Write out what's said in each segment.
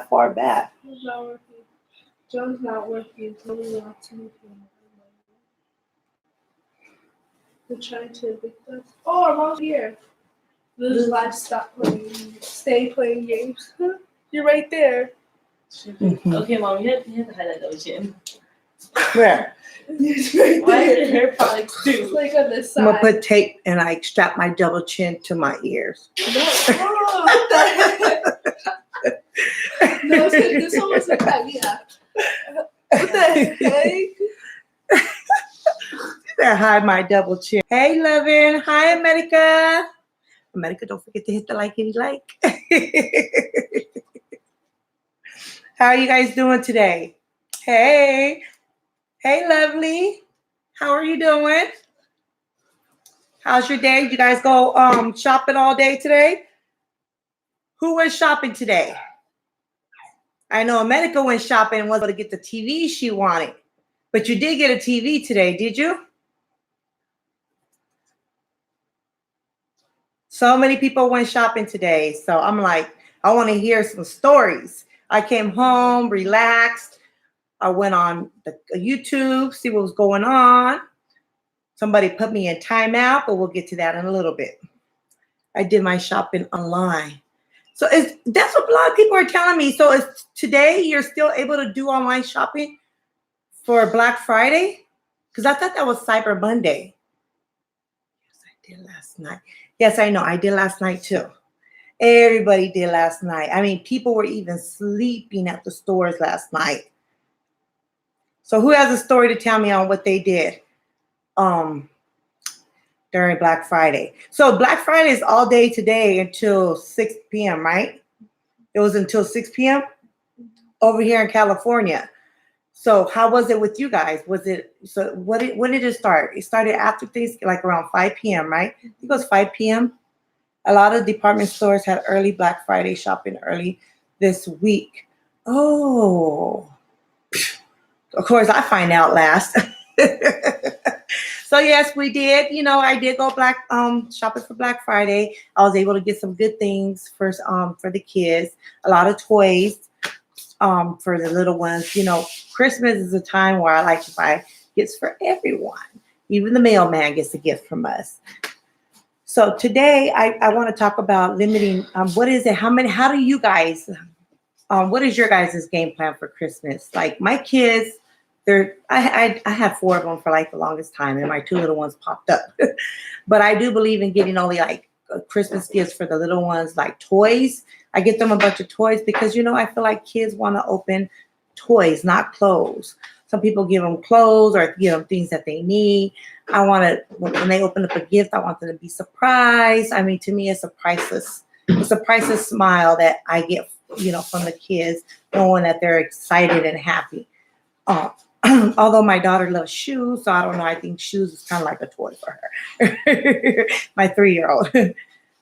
that far back. It's not working. Joe's not working. Tony wants me to. They're trying to evict us. Oh, I'm all here. This life stop playing. Stay playing games. You're right there. Mm-hmm. Okay, Mom, you have to highlight that again. Where? It's right Why is there. your hair products too? It's like on this I'm side. gonna put tape and I strap my double chin to my ears. No. Oh, what the heck? No, this one was like that. Yeah. What the heck? That hide my double chin. Hey, Lovin. Hi, America. America, don't forget to hit the like and like. How are you guys doing today? Hey. Hey, lovely. How are you doing? How's your day? You guys go shopping all day today? Who went shopping today? I know America went shopping and was able to get the TV she wanted. But you did get a TV today, did you? So many people went shopping today. So I'm like, I want to hear some stories. I came home, relaxed. I went on the YouTube, see what was going on. Somebody put me in timeout, but we'll get to that in a little bit. I did my shopping online. So that's what a lot of people are telling me. So is today you're still able to do online shopping for Black Friday? Because I thought that was Cyber Monday. Yes, I did last night. Yes, I know. I did last night too. Everybody did last night. I mean, people were even sleeping at the stores last night. So who has a story to tell me on what they did during Black Friday? So Black Friday is all day today until 6 p.m., right? It was until 6 p.m. over here in California. So how was it with you guys? Was it, so when did it start? It started after things, like around 5 p.m., right? I think it was 5 p.m. A lot of department stores had early Black Friday shopping early this week. Oh, of course, I find out last. So yes, we did. You know, I did go shopping for Black Friday. I was able to get some good things for the kids. A lot of toys for the little ones. You know, Christmas is a time where I like to buy gifts for everyone. Even the mailman gets a gift from us. So today I want to talk about limiting. What is it? How do you guys? What is your guys' game plan for Christmas? Like my kids, I had 4 of them for like the longest time, and my 2 little ones popped up. But I do believe in getting only like Christmas gifts for the little ones, like toys. I get them a bunch of toys because, you know, I feel like kids want to open toys, not clothes. Some people give them clothes or give them things that they need. I want to, when they open up a gift, I want them to be surprised. I mean, to me, it's a priceless smile that I get, you know, from the kids, knowing that they're excited and happy. Although my daughter loves shoes, so I don't know. I think shoes is kind of like a toy for her. My 3-year-old.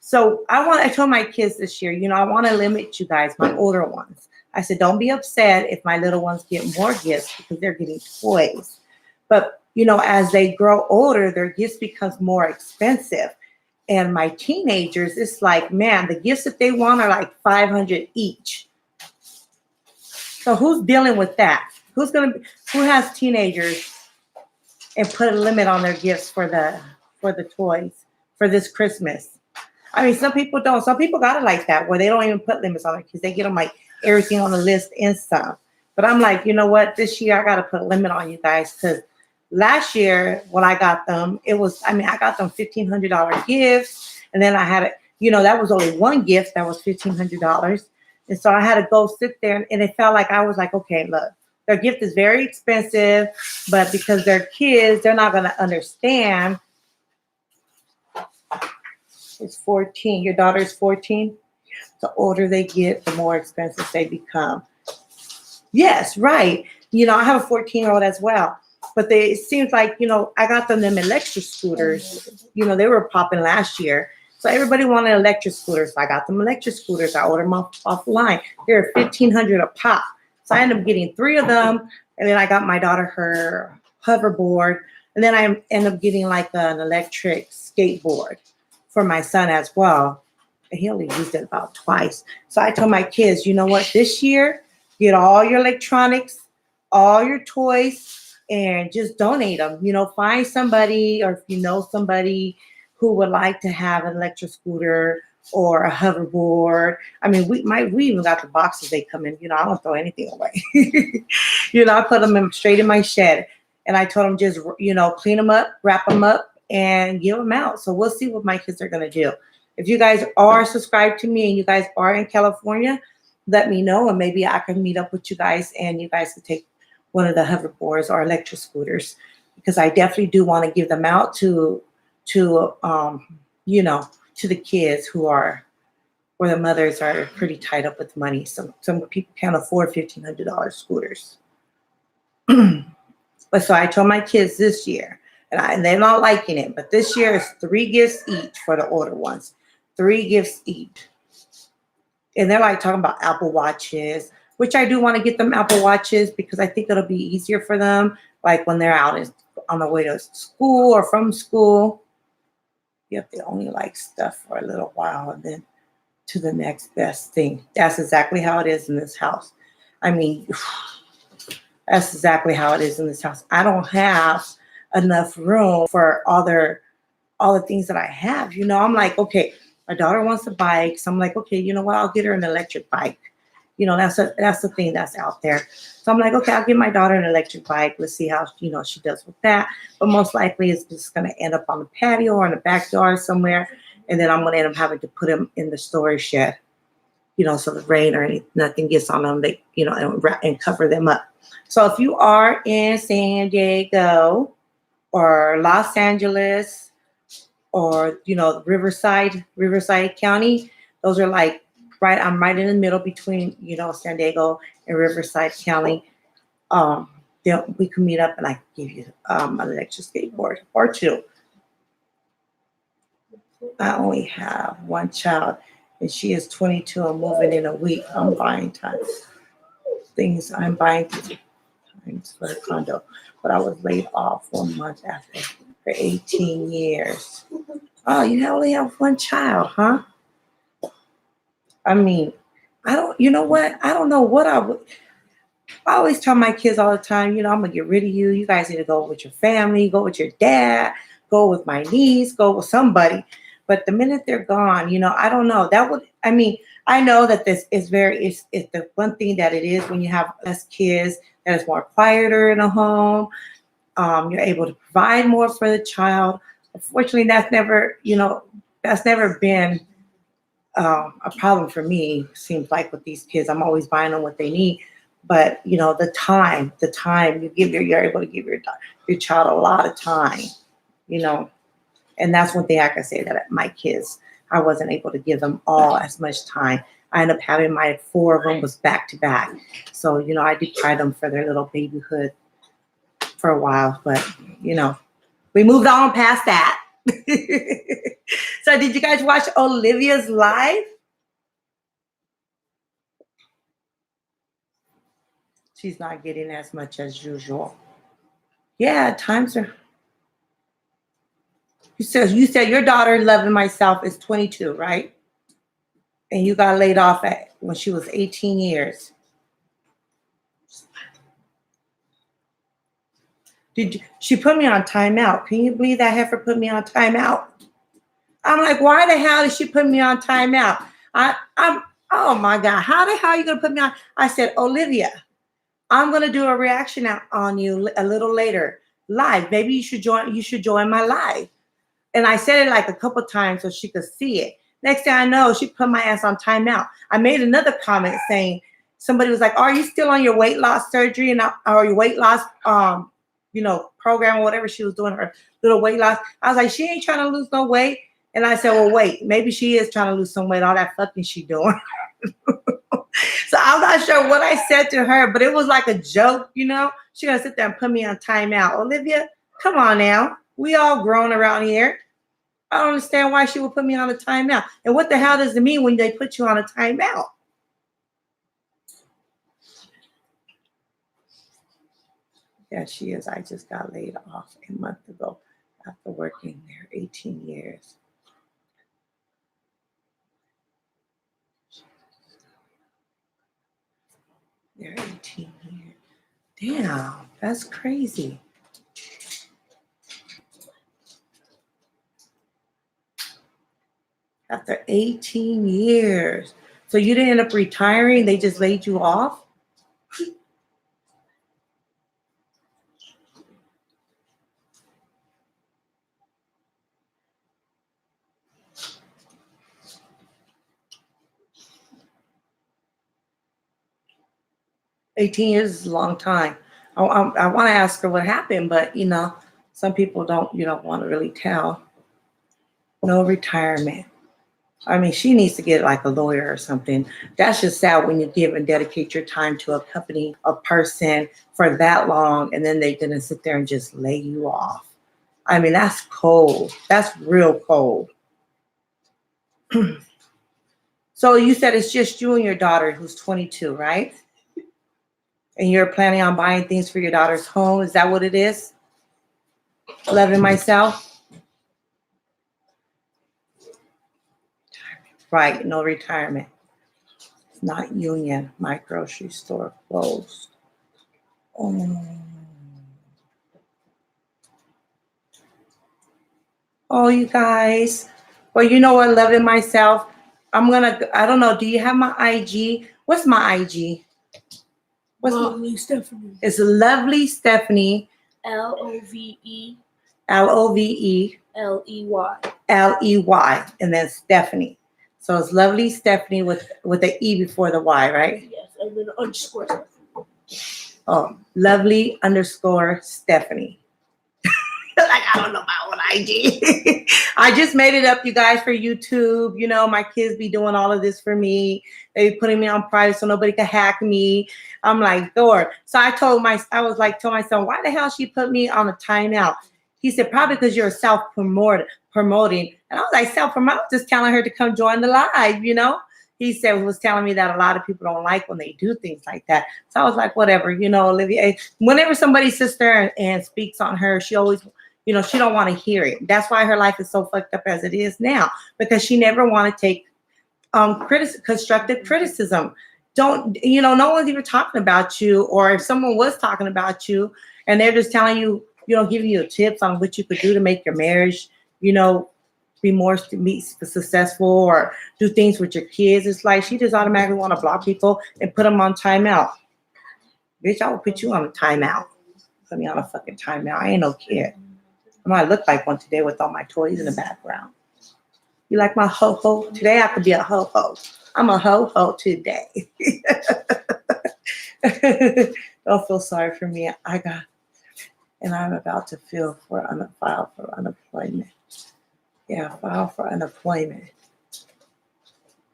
So I told my kids this year, you know, I want to limit you guys, my older ones. I said, don't be upset if my little ones get more gifts because they're getting toys. But, you know, as they grow older, their gifts becomes more expensive. And my teenagers, it's like, man, the gifts that they want are like $500 each. So who's dealing with that? Who has teenagers and put a limit on their gifts for the toys for this Christmas? I mean, some people don't. Some people got it like that where they don't even put limits on their kids. They get them like everything on the list and stuff. But I'm like, you know what? This year I got to put a limit on you guys because last year when I got them, I got them $1,500 gifts. And then I had it, you know, that was only one gift that was $1,500. And so I had to go sit there and it felt like I was like, okay, look, their gift is very expensive, but because they're kids, they're not going to understand. It's 14. Your daughter's 14. The older they get, the more expensive they become. Yes, right. You know, I have a 14-year-old as well. But it seems like, you know, I got them electric scooters. You know, they were popping last year. So everybody wanted electric scooters. So I got them electric scooters. I ordered them offline. They're $1,500 a pop. So I ended up getting 3 of them. And then I got my daughter her hoverboard. And then I ended up getting like an electric skateboard for my son as well. And he only used it about twice. So I told my kids, you know what, this year, get all your electronics, all your toys, and just donate them. You know, find somebody, or if you know somebody who would like to have an electric scooter or a hoverboard. I mean, we even got the boxes they come in. You know, I don't throw anything away. You know, I put them straight in my shed, and I told them just, you know, clean them up, wrap them up, and give them out. So we'll see what my kids are gonna do. If you guys are subscribed to me and you guys are in California, let me know, and maybe I can meet up with you guys and you guys can take one of the hoverboards or electric scooters, because I definitely do want to give them out to you know, to the kids who are, where the mothers are pretty tied up with money. Some people can't afford $1,500 scooters. But so I told my kids this year, and they're not liking it, but this year is 3 gifts each for the older ones. 3 gifts each. And they're like talking about Apple Watches, which I do want to get them Apple Watches because I think it'll be easier for them, like when they're out on the way to school or from school. Yep, they only like stuff for a little while and then to the next best thing. That's exactly how it is in this house. I mean, that's exactly how it is in this house. I don't have enough room for all the things that I have. You know, I'm like, okay, my daughter wants a bike. So I'm like, okay, you know what? I'll get her an electric bike. You know, that's the thing that's out there. So I'm like, okay, I'll give my daughter an electric bike. Let's see how, you know, she does with that. But most likely it's just going to end up on the patio or in the backyard somewhere. And then I'm going to end up having to put them in the storage shed, you know, so the rain or nothing gets on them, they, you know, and cover them up. So if you are in San Diego or Los Angeles, or, you know, Riverside County, those are like I'm right in the middle between, you know, San Diego and Riverside County. We can meet up and I can give you an electric skateboard or 2. I only have 1 child and she is 22 and moving in a week. I'm buying things for the condo, but I was laid off 1 month after for 18 years. Oh, you only have 1 child, huh? I mean, you know what? I don't know what I would. I always tell my kids all the time, you know, I'm going to get rid of you. You guys need to go with your family, go with your dad, go with my niece, go with somebody. But the minute they're gone, you know, I don't know. I know that this is it's the one thing that it is when you have less kids, that is more quieter in a home. You're able to provide more for the child. Unfortunately, that's never been a problem for me. Seems like with these kids, I'm always buying them what they need. But you know, the time you're able to give your child a lot of time, you know, and that's one thing I can say that my kids, I wasn't able to give them all as much time. I ended up having my 4 of them was back to back. So, you know, I deprived them for their little babyhood for a while, but you know, we moved on past that. So did you guys watch Olivia's live? She's not getting as much as usual. Yeah, times are. You said your daughter, Loving Myself, is 22, right? And you got laid off when she was 18 years. She put me on timeout? Can you believe that heifer put me on timeout? I'm like, why the hell did she put me on timeout? I'm oh my God, how the hell are you gonna put me on? I said, Olivia, I'm gonna do a reaction on you a little later live. Maybe you should join my live. And I said it like a couple times so she could see it. Next thing I know, she put my ass on timeout. I made another comment saying, somebody was like, are you still on your weight loss surgery or your weight loss you know, program or whatever she was doing, her little weight loss? I was like, she ain't trying to lose no weight. And I said, well, wait, maybe she is trying to lose some weight, all that fucking she doing. So I'm not sure what I said to her, but it was like a joke, you know. She gonna sit there and put me on timeout. Olivia, come on now. We all grown around here. I don't understand why she would put me on a timeout. And what the hell does it mean when they put you on a timeout? Yeah, she is. I just got laid off a month ago after working there 18 years. They're 18 years. Damn, that's crazy. After 18 years. So you didn't end up retiring, they just laid you off? 18 years is a long time. I want to ask her what happened, but some people don't, want to really tell. No retirement. I mean, she needs to get like a lawyer or something. That's just sad when you give and dedicate your time to a company, a person for that long, and then they're going to sit there and just lay you off. I mean, that's cold. That's real cold. So you said it's just you and your daughter who's 22, right? And you're planning on buying things for your daughter's home. Is that what it is? Loving myself? Right, no retirement. It's not union. My grocery store closed. Oh, you guys. Well, you know what? Loving myself. I don't know. Do you have my IG? What's my IG? Lovely Stephanie. It's Lovely Stephanie. LOVE LOVE LEY. LEY. And then Stephanie. So it's Lovely Stephanie with the E before the Y, right? Yes, and then underscore. Oh, Lovely _ Stephanie. Like, I don't know my own IG. I just made it up, you guys, for YouTube. My kids be doing all of this for me. They be putting me on private so nobody can hack me. I'm like, Lord. So I told my son, why the hell she put me on a timeout? He said, probably because you're self-promoting. And I was like, self-promote? Just telling her to come join the live, He was telling me that a lot of people don't like when they do things like that. So I was like, whatever, Olivia. Whenever somebody sits there and speaks on her, she always, she don't want to hear it. That's why her life is so fucked up as it is now, because she never want to take constructive criticism. No one's even talking about you, or if someone was talking about you and they're just telling you, giving you tips on what you could do to make your marriage, be successful, or do things with your kids. It's like she just automatically want to block people and put them on timeout. Bitch, I will put you on a timeout. Put me on a fucking timeout. I ain't no kid. I might look like one today with all my toys in the background. You like my ho-ho? Today I could be a ho-ho. I'm a ho-ho today. Don't feel sorry for me. And I'm about to file for unemployment. Yeah, file for unemployment.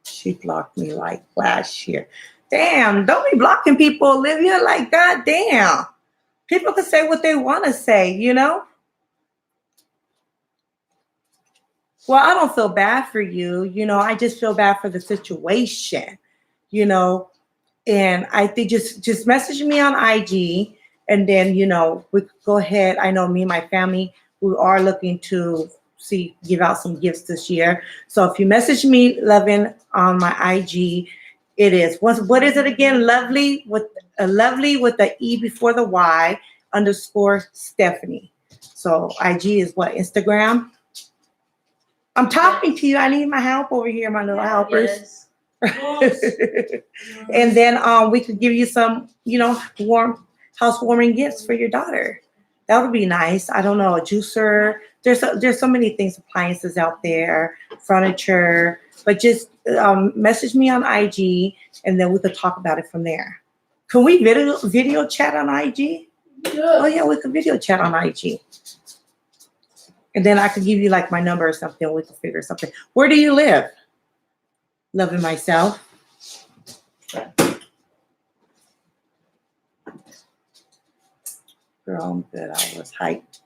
She blocked me like last year. Damn, don't be blocking people, Olivia. Like, goddamn. People can say what they want to say, Well, I don't feel bad for you. I just feel bad for the situation, And I think just message me on IG, and then, we could go ahead. I know me and my family, we are looking to give out some gifts this year. So if you message me, Lovin, on my IG, it is, what is it again? Lovely with the E before the Y _ Stephanie. So IG is what? Instagram? I'm talking to you. I need my help over here, my little helpers. Yes. And then we could give you some, warm housewarming gifts for your daughter. That would be nice. I don't know, a juicer. There's so many things, appliances out there, furniture. But just message me on IG, and then we could talk about it from there. Can we video chat on IG? Yeah. Oh yeah, we could video chat on IG. And then I could give you like my number or something. We could figure something. Where do you live? Loving myself. Girl, I'm good. I was hyped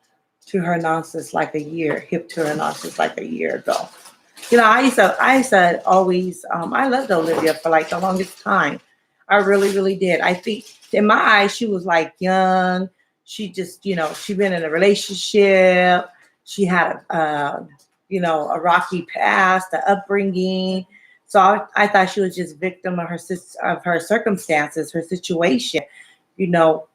to her nonsense hip to her nonsense like a year ago. I used to always, I loved Olivia for like the longest time. I really, really did. I think in my eyes, she was like young. She just, she'd been in a relationship. She had a rocky past, the upbringing. So I thought she was just victim of of her circumstances, her situation. You know,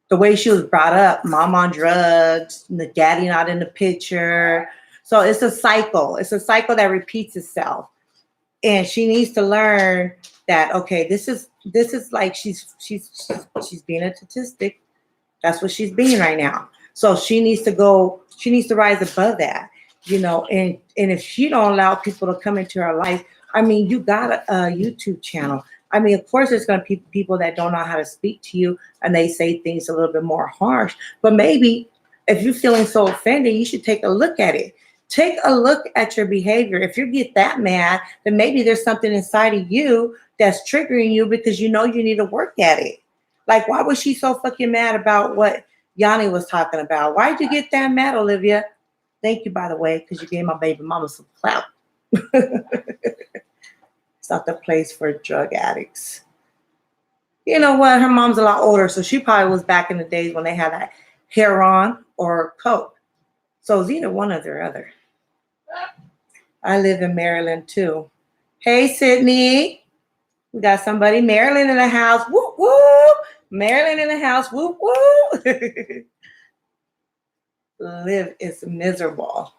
the way she was brought up, mom on drugs, the daddy not in the picture. So it's a cycle. It's a cycle that repeats itself. And she needs to learn that okay, this is like she's being a statistic. That's what she's being right now. So she needs to rise above that, and if she don't allow people to come into her life, I mean, you got a YouTube channel. I mean, of course, there's going to be people that don't know how to speak to you and they say things a little bit more harsh. But maybe if you're feeling so offended, you should take a look at it. Take a look at your behavior. If you get that mad, then maybe there's something inside of you that's triggering you because you know you need to work at it. Like, why was she so fucking mad about what Yanni was talking about? Why did you get that mad, Olivia? Thank you, by the way, because you gave my baby mama some clout. It's not the place for drug addicts. You know what? Her mom's a lot older, so she probably was back in the days when they had that heroin or coke. So it's either one or the other. I live in Maryland too. Hey, Sydney. We got somebody, Maryland in the house. Whoop, whoop. Maryland in the house. Whoop, whoop. Liv is miserable.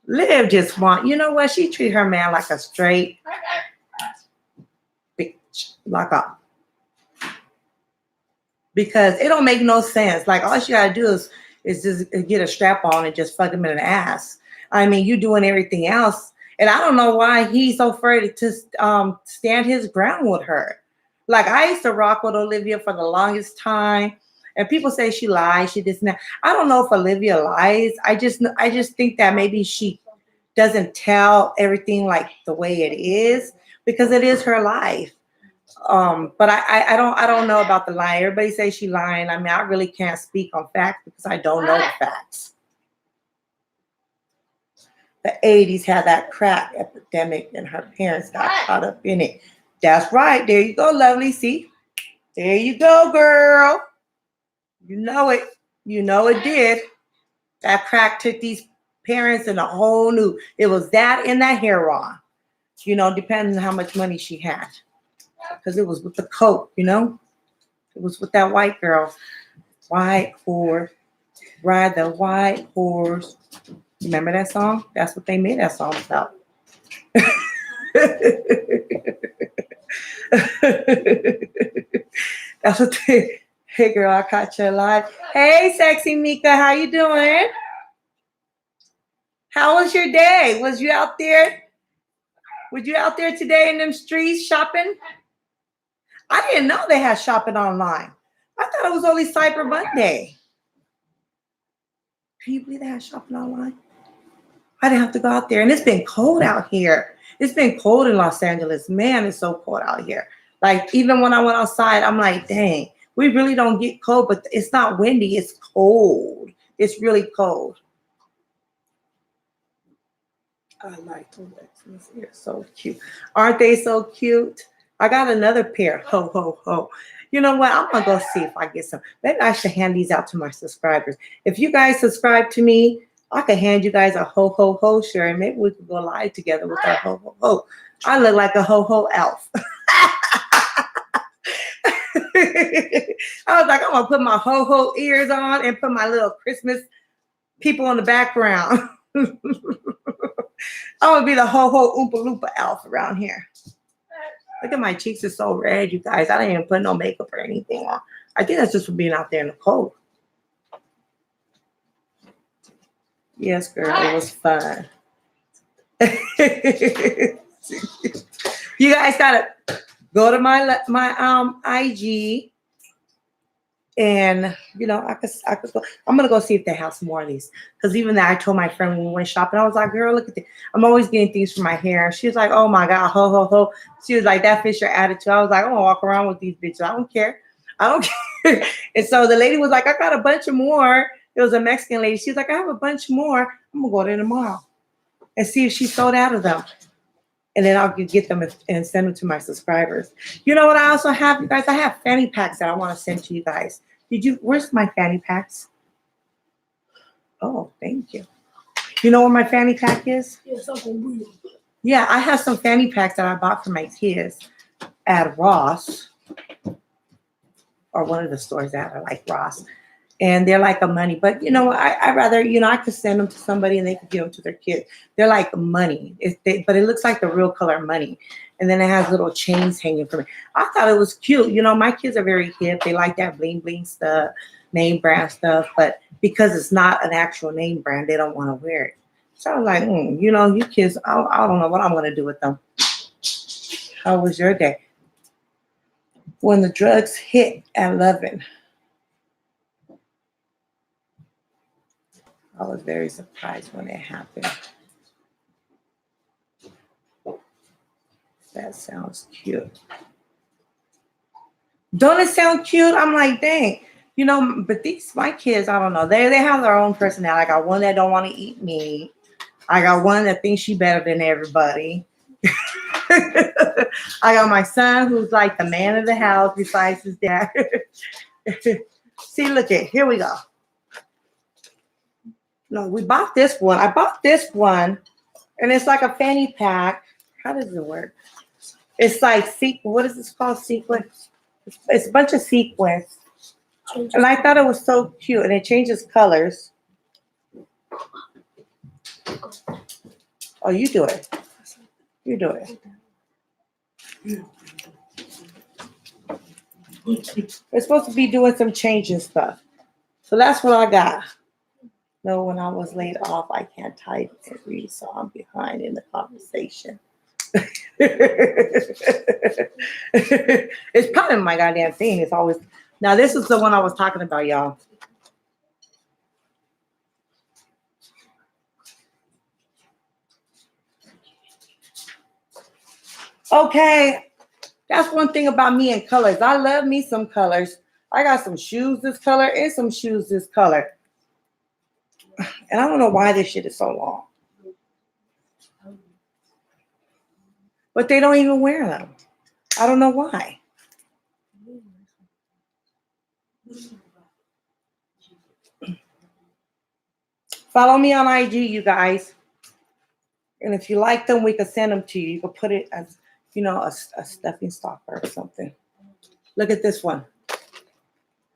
Liv just you know what? She treat her man like a straight bitch. Lock up. Because it don't make no sense. Like, all she got to do is just get a strap on and just fuck him in the ass. I mean, you doing everything else. And I don't know why he's so afraid to stand his ground with her. Like, I used to rock with Olivia for the longest time. And people say she lies, she does not. I don't know if Olivia lies. I just think that maybe she doesn't tell everything like the way it is because it is her life. But I don't know about the lie. Everybody says she lying. I mean, I really can't speak on facts because I don't know the facts. The 80s had that crack epidemic and her parents got caught up in it. That's right. There you go, lovely. See? There you go, girl. You know it. You know it did. That crack took these parents in a whole new. It was that and that heroin. Depending on how much money she had. Because it was with the coke, It was with that white girl. White horse. Ride the white horse. Remember that song? That's what they made that song about. That's what they. Hey girl, I caught you alive. Hey, sexy Mika, how you doing? How was your day? Was you out there? Were you out there today in them streets shopping? I didn't know they had shopping online. I thought it was only Cyber Monday. Can you believe they had shopping online? I didn't have to go out there. And it's been cold out here. It's been cold in Los Angeles. Man, it's so cold out here. Like, even when I went outside, I'm like, dang, we really don't get cold, but it's not windy. It's cold. It's really cold. I like those Xmas. They're so cute. Aren't they so cute? I got another pair. Ho, ho, ho. You know what? I'm going to go see if I get some. Maybe I should hand these out to my subscribers. If you guys subscribe to me, I could hand you guys a ho, ho, ho shirt, and maybe we could go live together with our ho, ho, ho. I look like a ho, ho elf. I was like, I'm going to put my ho, ho ears on and put my little Christmas people in the background. I'm going to be the ho, ho, oompa loompa elf around here. Look at my cheeks are so red, you guys. I didn't even put no makeup or anything on. I think that's just for being out there in the cold. Yes, girl, it was fun. You guys gotta go to my IG, and I could go. I'm gonna go see if they have some more of these. Because even though I told my friend when we went shopping, I was like, girl, look at this. I'm always getting things for my hair. She was like, oh my God, ho, ho, ho. She was like, that fits your attitude. I was like, I'm gonna walk around with these bitches. I don't care. And so the lady was like, I got a bunch of more. It was a Mexican lady. She was like, I have a bunch more. I'm gonna go there tomorrow and see if she sold out of them. And then I'll get them and send them to my subscribers. You know what I also have, you guys? I have fanny packs that I want to send to you guys. Where's my fanny packs? Oh, thank you. You know where my fanny pack is? Yes, I'm gonna bring it. Yeah, I have some fanny packs that I bought for my kids at Ross or one of the stores that are like Ross. And they're like a money, but I rather, I could send them to somebody and they could give them to their kids. They're like money, but it looks like the real color money. And then it has little chains hanging from it. I thought it was cute. My kids are very hip. They like that bling bling stuff, name brand stuff. But because it's not an actual name brand, they don't want to wear it. So I was like, you kids, I don't know what I'm going to do with them. How was your day? When the drugs hit at 11. I was very surprised when it happened. That sounds cute. Don't it sound cute? I'm like, dang. But my kids, I don't know. They have their own personality. I got one that don't want to eat meat. I got one that thinks she's better than everybody. I got my son who's like the man of the house besides his dad. See, look at, here we go. No, we bought this one. I bought this one, and it's like a fanny pack. How does it work? It's like what is this called? Sequence. It's a bunch of sequins. And I thought it was so cute, and it changes colors. Oh, you do it. You do it. It's supposed to be doing some changing stuff. So that's what I got. No, when I was laid off, I can't type and read, so I'm behind in the conversation. It's probably my goddamn thing. It's always now. This is the one I was talking about, y'all. Okay, that's one thing about me and colors. I love me some colors. I got some shoes this color and some shoes this color. And I don't know why this shit is so long. But they don't even wear them. I don't know why. Follow me on IG, you guys. And if you like them, we can send them to you. You can put it as, a stuffing stopper or something. Look at this one.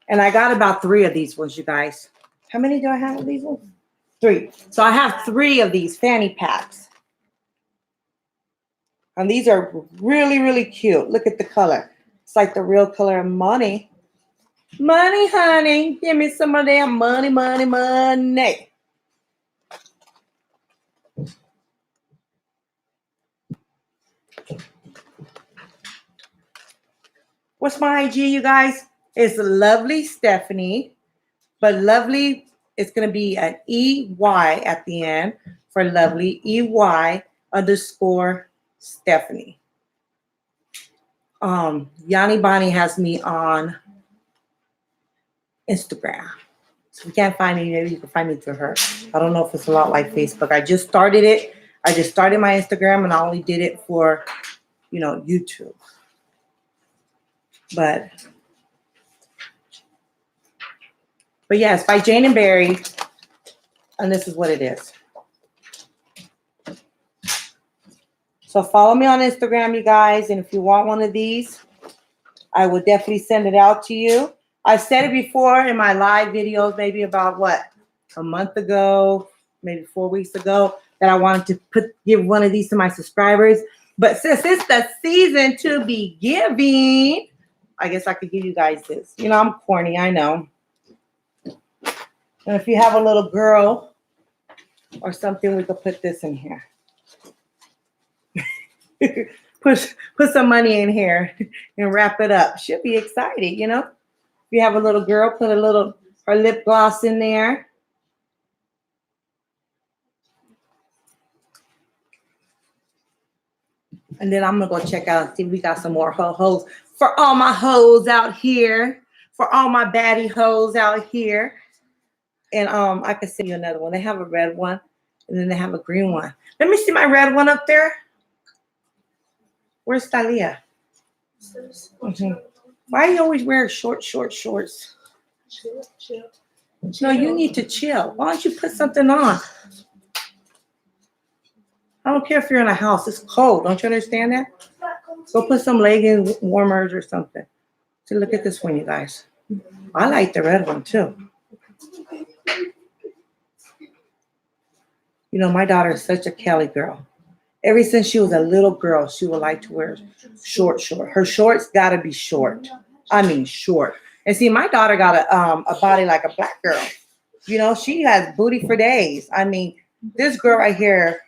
And I got about 3 of these ones, you guys. How many do I have of these ones? 3. So I have 3 of these fanny packs. And these are really, really cute. Look at the color. It's like the real color of money. Money, honey. Give me some of that money, money, money. What's my IG, you guys? It's Lovely Stephanie. But Lovely, it's going to be an EY at the end for Lovely. EY_Stephanie. Yanni Bonnie has me on Instagram. So if you can't find me, maybe you can find me through her. I don't know if it's a lot like Facebook. I just started it. I just started my Instagram and I only did it for, YouTube. But yes, by Jane and Barry. And this is what it is. So follow me on Instagram, you guys. And if you want one of these, I will definitely send it out to you. I've said it before in my live videos, maybe about a month ago, maybe 4 weeks ago, that I wanted to give one of these to my subscribers. But since it's the season to be giving, I guess I could give you guys this. I'm corny, I know. And if you have a little girl or something, we could put this in here. put some money in here and wrap it up. She'll be excited, If you have a little girl, put her lip gloss in there. And then I'm gonna go check out and see if we got some more hoes for all my hoes out here, for all my baddie hoes out here. And I can send you another one. They have a red one, and then they have a green one. Let me see my red one up there. Where's Thalia? Mm-hmm. Why do you always wear shorts? Chill. No, you need to chill. Why don't you put something on? I don't care if you're in a house. It's cold. Don't you understand that? Go put some leggings warmers or something. So look at this one, you guys. I like the red one too. You know, my daughter is such a Kelly girl. Ever since she was a little girl, she would like to wear short. Her shorts gotta be short. I mean short. And see, my daughter got a body like a black girl. You know, she has booty for days. I mean, this girl right here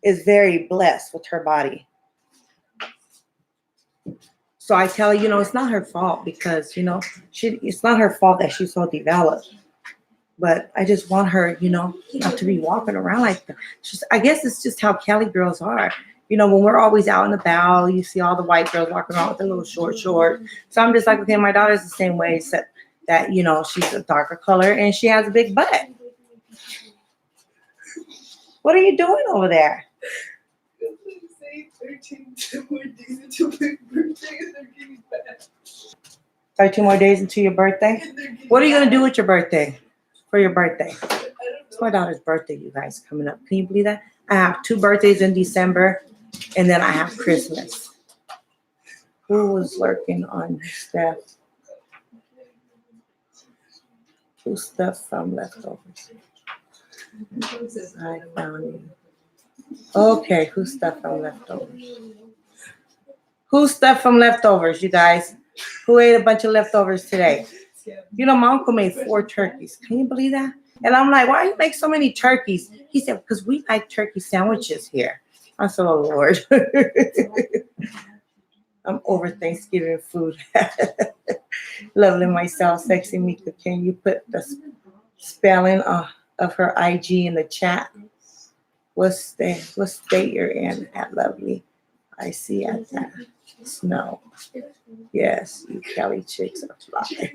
is very blessed with her body. So I tell you, you know, it's not her fault because, you know, it's not her fault that she's so developed. But I just want her, you know, not to be walking around like that. I guess it's just how Kelly girls are. You know, when we're always out and about, you see all the white girls walking around with their little short. So I'm just like, okay, my daughter's the same way, except that, you know, she's a darker color and she has a big butt. What are you doing over there? 13 more days until your birthday? What are you going to do with your birthday? For your birthday? It's my daughter's birthday, you guys, coming up. Can you believe that? I have 2 birthdays in December, and then I have Christmas. Who was lurking on Steph? Who's Steph from leftovers? I found you. Okay, who's Steph from leftovers? Who's Steph from leftovers, you guys? Who ate a bunch of leftovers today? You know, my uncle made 4 turkeys. Can you believe that? And I'm like, why do you make so many turkeys? He said, because we like turkey sandwiches here. I said, oh, Lord. I'm over Thanksgiving food. Lovely myself, sexy Mika. Can you put the spelling of her IG in the chat? What state you're in at Lovely? I see at that. Snow. Yes, you Cali chicks are fly.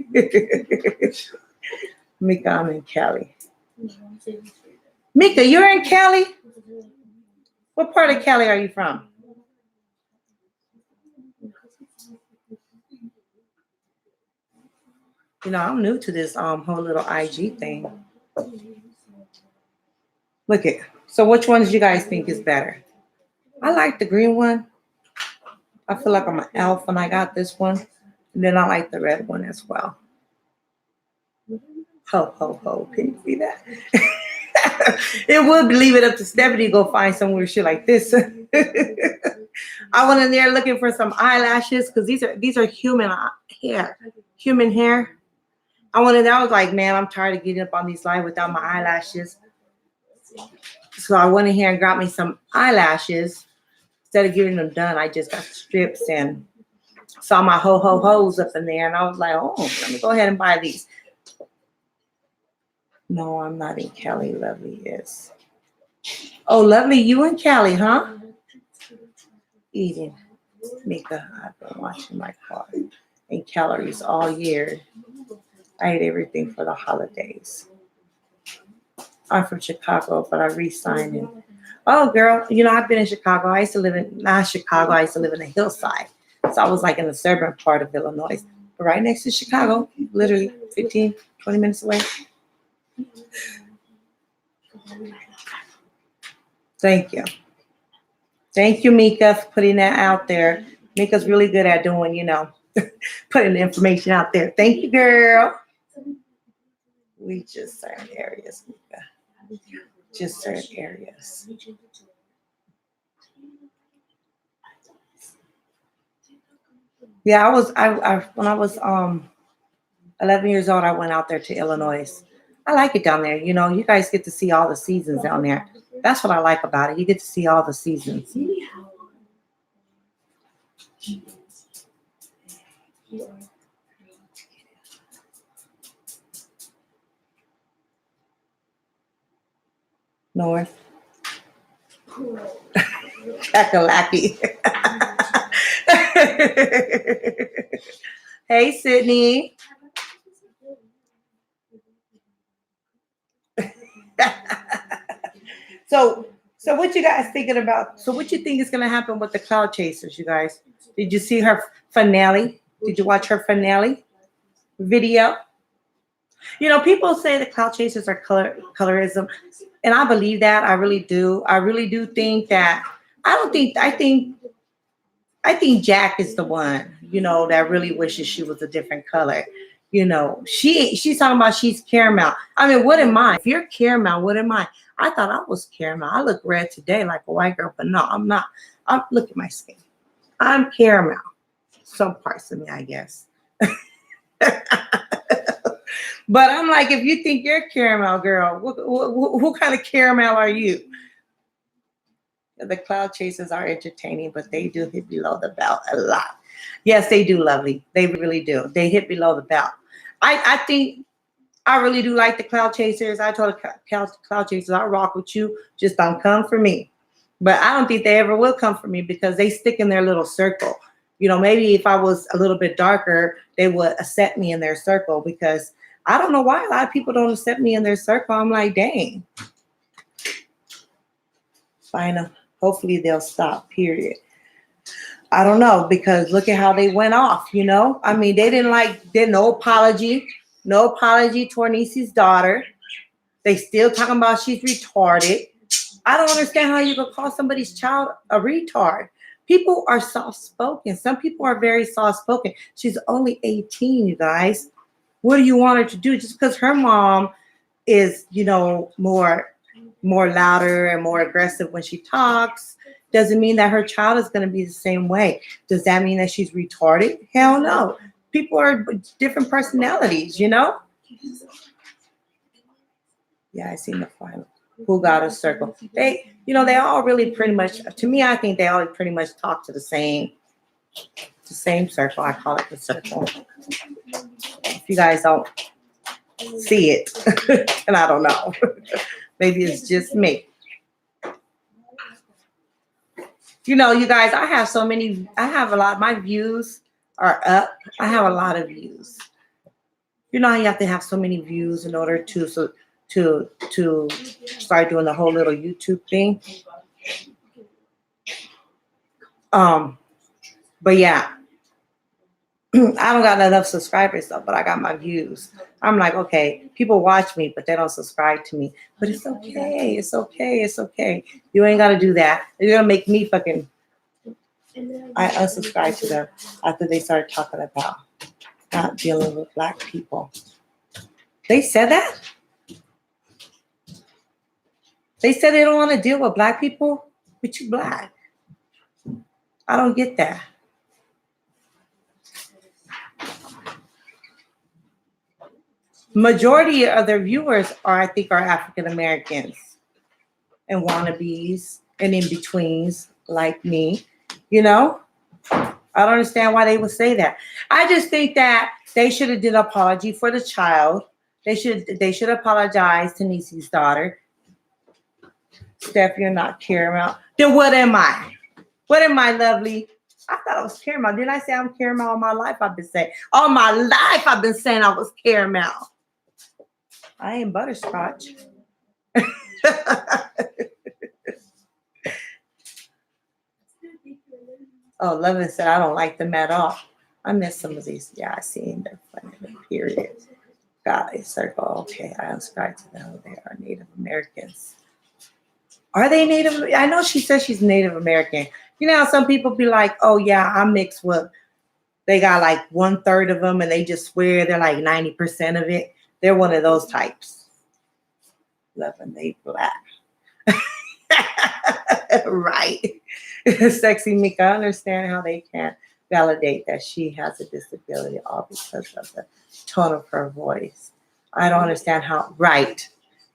Mika, I'm in Cali. Mika, you're in Cali? What part of Cali are you from? You know, I'm new to this whole little IG thing. Look it. So which ones do you guys think is better? I like the green one. I feel like I'm an elf when I got this one. And then I like the red one as well. Ho, ho, ho. Can you see that? It would leave it up to Stephanie to go find some weird shit like this. I went in there looking for some eyelashes because these are human hair. Human hair. I went in there, I was like, man, I'm tired of getting up on these live without my eyelashes. So I went in here and got me some eyelashes. Instead of getting them done, I just got strips and saw my ho-ho-hos up in there. And I was like, oh, let me go ahead and buy these. No, I'm not in Cali. Lovely is. Oh, Lovely, you in Cali, huh? Eating. Mika, I've been watching my car and calories all year. I ate everything for the holidays. I'm from Chicago, but I re-signed in. Oh, girl, you know, I've been in Chicago. I used to live in, not Chicago, I used to live in the hillside. So I was like in the suburban part of Illinois. But right next to Chicago, literally 15, 20 minutes away. Thank you. Thank you, Mika, for putting that out there. Mika's really good at doing, you know, putting the information out there. Thank you, girl. We just certain areas, Mika. Just certain areas. Yeah, I when I was 11 years old, I went out there to Illinois. I like it down there. You know, you guys get to see all the seasons down there. That's what I like about it. You get to see all the seasons. North. Kakalaki. Hey, Sydney. So what you guys thinking about? So what you think is going to happen with the Cloud Chasers, you guys? Did you see her finale? Did you watch her finale video? You know, people say the Cloud Chasers are colorism. and I believe that. I really do. I really do think that. I think Jack is the one, that really wishes she was a different color. She's talking about she's caramel. I mean, what am I? If you're caramel, what am I? I thought I was caramel. I look red today like a white girl, but no, I'm not. Look at my skin. I'm caramel. Some parts of me, I guess. But I'm like, if you think you're caramel, girl, what kind of caramel are you? The cloud chasers are entertaining, but they do hit below the belt a lot. Yes, they do, lovely. They really do. They hit below the belt. I think I really do like the cloud chasers. I told the cloud chasers, I'll rock with you. Just don't come for me. But I don't think they ever will come for me because they stick in their little circle. Maybe if I was a little bit darker, they would accept me in their circle because I don't know why a lot of people don't accept me in their circle. I'm like, dang. Fine. Hopefully they'll stop, period. I don't know, because look at how they went off, I mean, they did no apology toward Niecy's daughter. They still talking about she's retarded. I don't understand how you could call somebody's child a retard. People are soft-spoken. Some people are very soft-spoken. She's only 18, you guys. What do you want her to do? Just because her mom is, more louder and more aggressive when she talks, doesn't mean that her child is going to be the same way. Does that mean that she's retarded? Hell no. People are different personalities, Yeah, I seen the final. Who got a circle? They all really pretty much, to me, I think they all pretty much talk to the same circle. I call it the circle. If you guys don't see it, and I don't know. Maybe it's just me. You guys, I have a lot, my views are up. I have a lot of views. You have to have so many views in order to start doing the whole little YouTube thing. But yeah, I don't got enough subscribers though, but I got my views. I'm like, okay, people watch me, but they don't subscribe to me. But it's okay. It's okay. It's okay. You ain't got to do that. You're going to make me fucking... I unsubscribed to them after they started talking about not dealing with Black people. They said that? They said they don't want to deal with Black people? But you Black. I don't get that. Majority of their viewers are African Americans and wannabes and in betweens like me. I don't understand why they would say that. I just think that they should have did an apology for the child. They should apologize to Niecy's daughter. Steph, you're not caramel. Then what am I? What am I, lovely? I thought I was caramel. Didn't I say I'm caramel all my life? I've been saying all my life I was caramel. I ain't butterscotch. Oh, Levin said I don't like them at all. I miss some of these. Yeah, I seen them. Period. Got a circle. Okay, I unsubscribe to them. They are Native Americans. Are they Native? I know she says she's Native American. Some people be like, oh yeah, I'm mixed with. They got like 1/3 of them, and they just swear they're like 90% of it. They're one of those types. Levin, they Black. Right. Sexy Mika, I understand how they can't validate that she has a disability all because of the tone of her voice. I don't understand how. Right.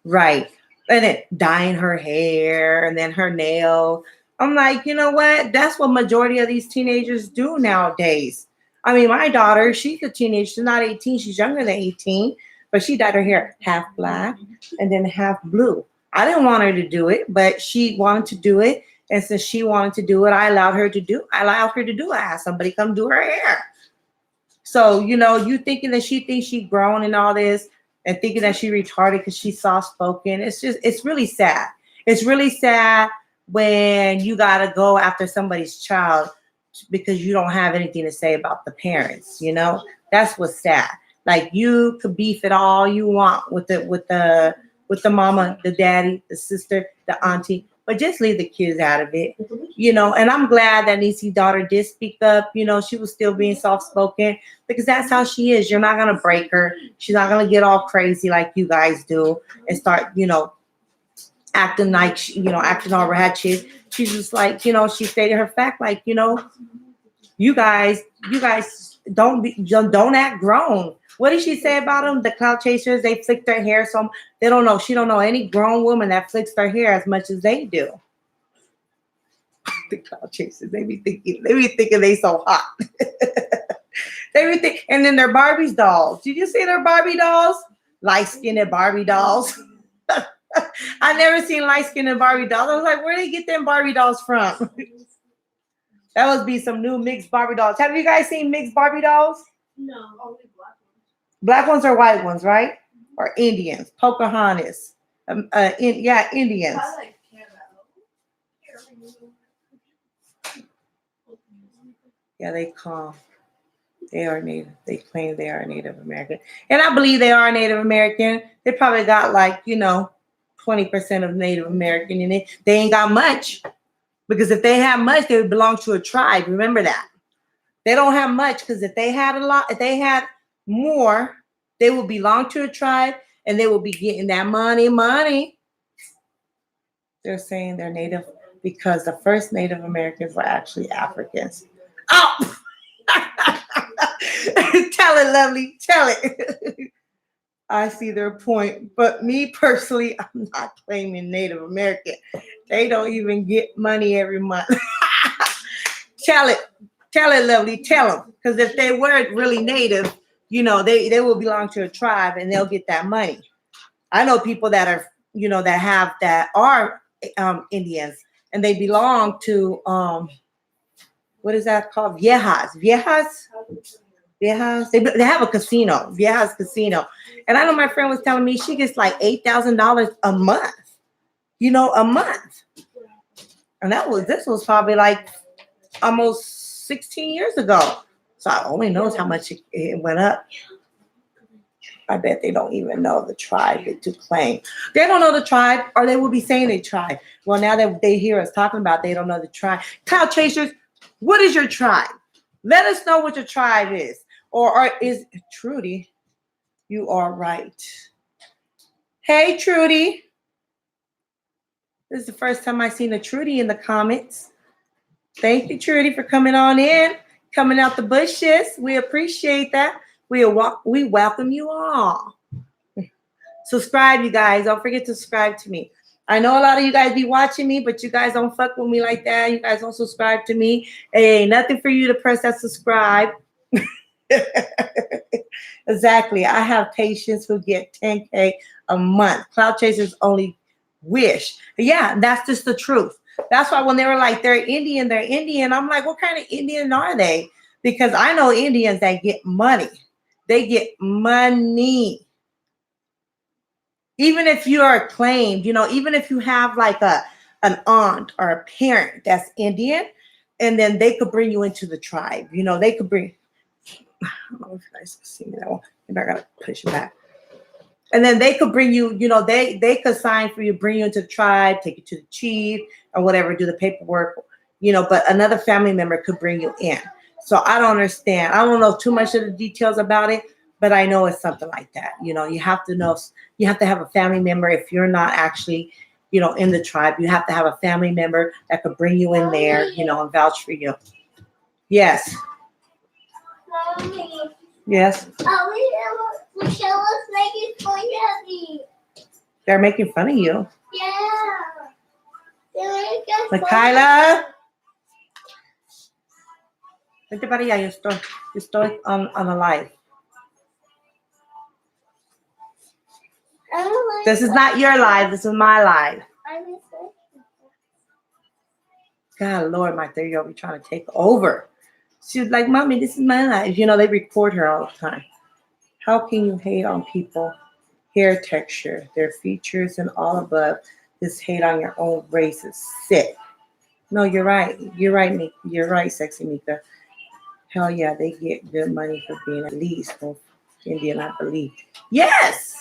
And then dyeing her hair and then her nail. I'm like, you know what? That's what majority of these teenagers do nowadays. I mean, my daughter, she's a teenager. She's not 18. She's younger than 18. But she dyed her hair half Black and then half blue. I didn't want her to do it, but she wanted to do it. And since she wanted to do it, I allowed her to do it. I asked somebody come do her hair. So, you thinking that she thinks she's grown and all this and thinking that she retarded because she's soft-spoken. It's really sad. It's really sad when you got to go after somebody's child because you don't have anything to say about the parents, That's what's sad. Like, you could beef it all you want with the with the mama, the daddy, the sister, the auntie, but just leave the kids out of it. You know, and I'm glad that Niecy's daughter did speak up. You know, she was still being soft spoken because that's how she is. You're not gonna break her. She's not gonna get all crazy like you guys do and start, you know, acting like acting all ratchet. She's just like, you know, she stated her fact, like, you know, you guys don't act grown. What did she say about them? The cloud chasers, they flick their hair, so they don't know. She don't know any grown woman that flicks their hair as much as they do. The cloud chasers, they be thinking they so hot. They be think, and then their Barbie's dolls. Did you see their Barbie dolls? Light-skinned Barbie dolls. I never seen light-skinned Barbie dolls. I was like, where they get them Barbie dolls from? That must be some new mixed Barbie dolls. Have you guys seen mixed Barbie dolls? No, only black ones. Black ones or white ones, right? Or Indians, Pocahontas. Indians. I like Yeah, they are Native. They claim they are Native American. And I believe they are Native American. They probably got like, 20% of Native American in it. They ain't got much. Because if they had much, they would belong to a tribe. Remember that. They don't have much because if they had more, they would belong to a tribe and they will be getting that money. They're saying they're Native because the first Native Americans were actually Africans. Oh! Tell it, lovely. Tell it. I see their point. But me personally, I'm not claiming Native American. They don't even get money every month. Tell it, lovely. Tell them. Because if they were really Native, they will belong to a tribe and they'll get that money. I know people that are, that are Indians and they belong to, what is that called? Viejas. They have a casino, Viejas Casino. And I know my friend was telling me she gets like $8,000 a month. A month. And this was probably like almost 16 years ago. So I only knows how much it went up. I bet they don't even know the tribe to claim. They don't know the tribe, or they will be saying they tribe. Well, now that they hear us talking about, they don't know the tribe. Cloud chasers, what is your tribe? Let us know what your tribe is. Or is Trudy? You are right. Hey, Trudy. This is the first time I've seen a Trudy in the comments. Thank you, Trudy, for coming on in, coming out the bushes. We appreciate that. We welcome you all. Subscribe, you guys. Don't forget to subscribe to me. I know a lot of you guys be watching me, but you guys don't fuck with me like that. You guys don't subscribe to me. It ain't nothing for you to press that subscribe. Exactly. I have patients who get 10K a month. Cloud chasers only wish. Yeah, that's just the truth. That's why when they were like, they're Indian, I'm like, what kind of Indian are they? Because I know Indians that get money. They get money. Even if you are claimed, even if you have like an aunt or a parent that's Indian, and then they could bring you into the tribe. They could bring, I don't know if you guys can see me that one. Maybe I gotta push it back. And then they could bring you, they could sign for you, bring you into the tribe, take you to the chief or whatever, do the paperwork, but another family member could bring you in. So I don't understand. I don't know too much of the details about it, but I know it's something like that. You have to know, you have to have a family member. If you're not actually, in the tribe, you have to have a family member that could bring you in there, and vouch for you. Yes. Mommy. Yes. Michelle was making fun of me. They're making fun of you. Yeah. They were making Michaela. Vete para allá, yo estoy on a live. This is not your live. This is my live. God, Lord, my 3-year-old be trying to take over. She was like, Mommy, this is my life. They record her all the time. How can you hate on people, hair texture, their features, and all above? Just hate on your own race is sick. No, you're right. You're right, Mika. You're right, Sexy Mika. Hell yeah, they get good money for being at least both Indian, I believe. Yes.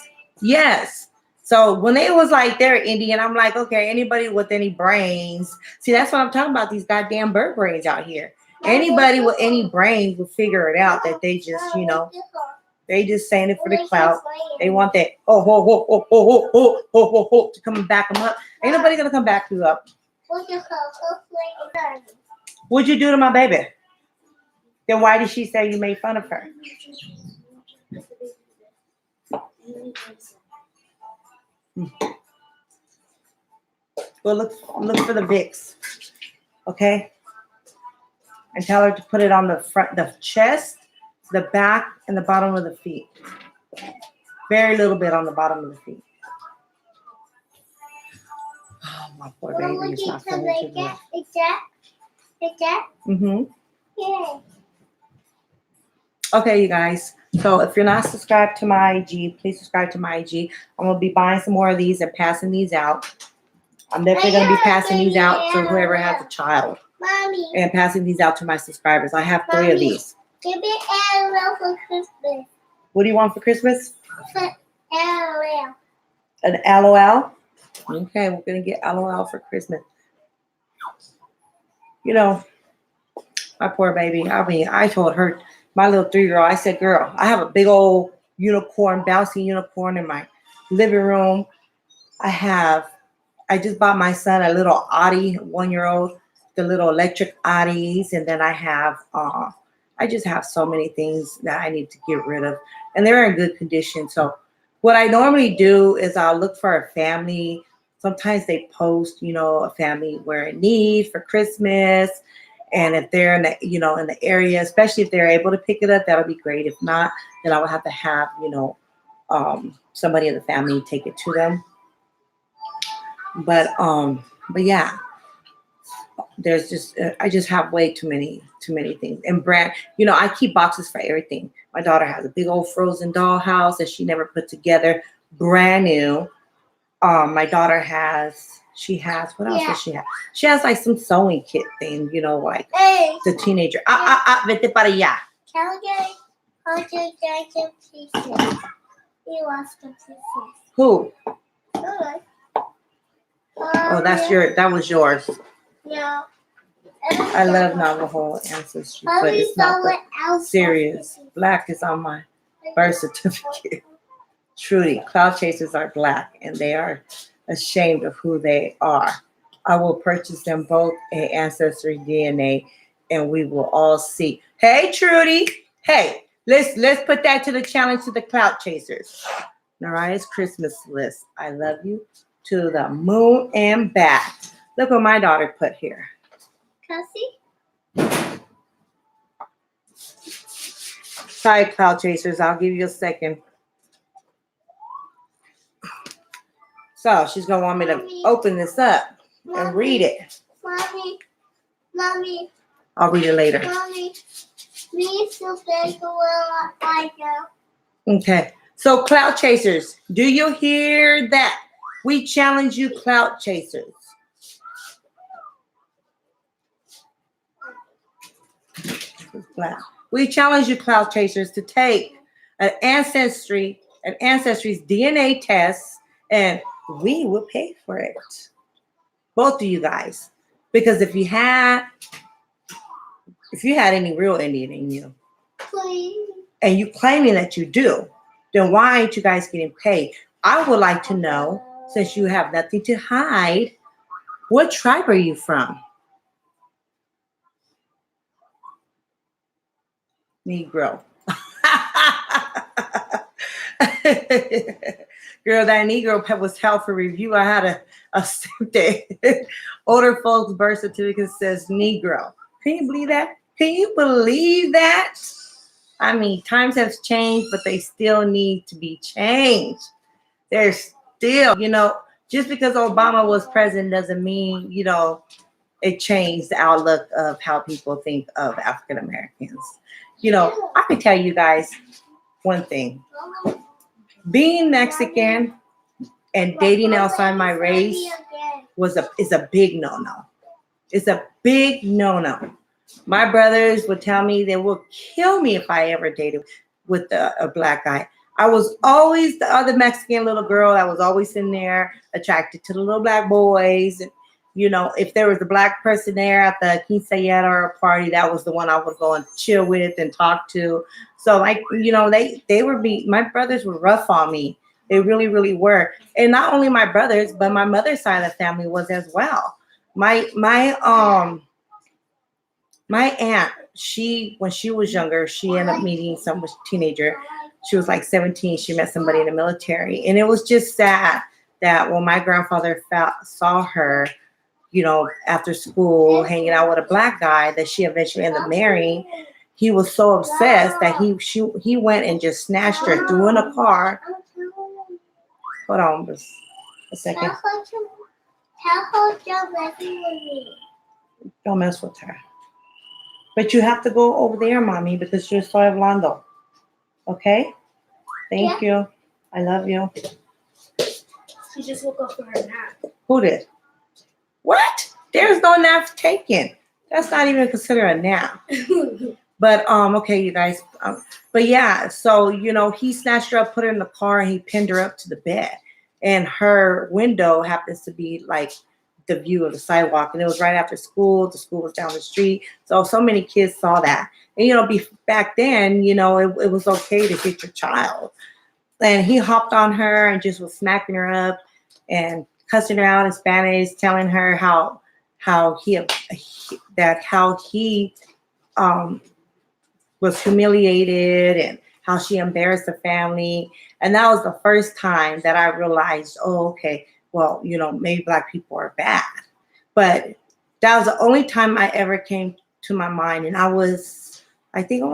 So when they was like they're Indian, I'm like, okay, anybody with any brains. See, that's what I'm talking about. These goddamn bird brains out here. Anybody with any brains will figure it out that they just, they just saying it for the clout. They want that to come and back them up. Ain't nobody gonna come back you up. What'd you do to my baby? Then why did she say you made fun of her? Well, look for the Vicks, okay? And tell her to put it on the front, the chest, the back, and the bottom of the feet. Very little bit on the bottom of the feet. Oh, my poor baby is not feeling too good. Mm-hmm. Yeah. Okay, you guys. So if you're not subscribed to my IG, please subscribe to my IG. I'm gonna be buying some more of these and passing these out. I'm definitely gonna be passing these out to whoever has a child Mommy, and passing these out to my subscribers. I have 3 of these. give me LOL for Christmas. What do you want for Christmas? LOL. An LOL? Okay, we're gonna get LOL for Christmas. You know, my poor baby. I mean, I told her, my little 3-year-old, I said, girl, I have a big old unicorn, bouncy unicorn in my living room. I just bought my son a little Audi, 1-year-old, the little electric Audis. And then I just have so many things that I need to get rid of. And they're in good condition. So what I normally do is I'll look for a family. Sometimes they post, a family we're in need for Christmas. And if they're in the, in the area, especially if they're able to pick it up, that'll be great. If not, then I will have to have, somebody in the family take it to them. But yeah, there's just, I just have way too many things. And brand, I keep boxes for everything. My daughter has a big old Frozen doll house that she never put together, brand new. My daughter what else does she have? She has like some sewing kit thing, like Hey, the teenager. Vete para allá. can I get some pieces? He wants some pieces. Who? Good. Oh, that was yours. Yeah. I love Navajo ancestry, but it's not serious. Black is on my birth certificate. Truly, cloud chasers are black and they are ashamed of who they are. I will purchase them both a ancestry DNA and we will all see. Hey, Trudy. Hey, let's put that to the challenge to the cloud chasers. Naraya's Christmas list. I love you to the moon and back. Look what my daughter put here. Cassie? Sorry, cloud chasers. I'll give you a second. So she's gonna want me to open this up and read it. Mommy. I'll read it later. Mommy. Please don't take away my Okay. So cloud chasers, do you hear that? We challenge you, cloud chasers. We challenge you, cloud chasers, to take an ancestry's DNA test, and we will pay for it. Both of you guys. Because if you had any real Indian in you, please. and you claiming that you do, then why aren't you guys getting paid? I would like to know, since you have nothing to hide, what tribe are you from? Negro. Girl, that Negro was held for review. I had a stamped older folks' birth certificate says Negro. Can you believe that? Can you believe that? I mean, times have changed, but they still need to be changed. There's still, just because Obama was president doesn't mean, it changed the outlook of how people think of African Americans. I can tell you guys one thing. Being Mexican and dating outside my race is a big no-no. It's a big no-no. My brothers would tell me they will kill me if I ever dated with a black guy. I was always the other Mexican little girl that was always in there, attracted to the little black boys. And, you know, if there was a black person there at the quinceañera or a party, that was the one I would go and chill with and talk to. So, like, you know, my brothers were rough on me. They really, really were. And not only my brothers, but my mother's side of the family was as well. My aunt, when she was younger, she ended up meeting some teenager. She was like 17. She met somebody in the military. And it was just sad that when my grandfather saw her, you know, after school, hanging out with a black guy that she eventually ended up marrying, he was so obsessed that he went and just snatched her, threw in a car. Hold on just a second. Tell her you're messing with me. Don't mess with her. But you have to go over there, mommy, because you're so hablando. Okay? Thank you. I love you. She just woke up from her nap. Who did? What? There's no nap taken. That's not even considered a nap. But okay, you guys. But yeah, so you know, he snatched her up, put her in the car, and he pinned her up to the bed. And her window happens to be like the view of the sidewalk, and it was right after school. The school was down the street, so many kids saw that. And you know, back then, you know, it was okay to hit your child. And he hopped on her and just was smacking her up and cussing her out in Spanish, telling her how he was humiliated and how she embarrassed the family. And that was the first time that I realized, oh, okay, well, you know, maybe black people are bad. But that was the only time I ever came to my mind. And I want